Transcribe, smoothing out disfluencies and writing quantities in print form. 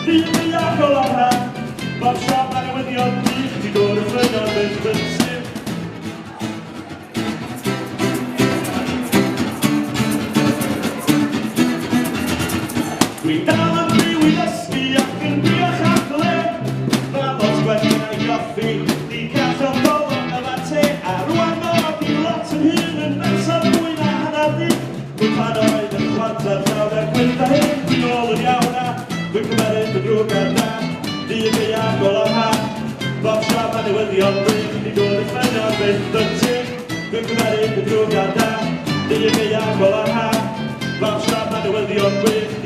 Dwi'n ddiach o lan ha. Bob siop a newyddion gwych di dod yn ffynio'n fynd yn sy'n. Dwi'n dal yn byw i ddysgu ac yn briach at le. Mae lot gweddi na goffi, di cath o'n golwg yma te. A rwan mod i lot yn hyn yn nesaf mwy na hanner di. Dwi'n pan oed yn chwant ar llawn ar gwynta hyn. Dwi'n ôl yn iawn a dwi'n cymeryd y drwg ar da. Dwi'n ddiach o lan ha. Bob siop a newyddion gwych di dod yn ffynio'n fynd yn sy'n. Dwi'n cymeryd y drwg ar da. Dwi'n ddiach o lan ha. Bob siop a newyddion gwych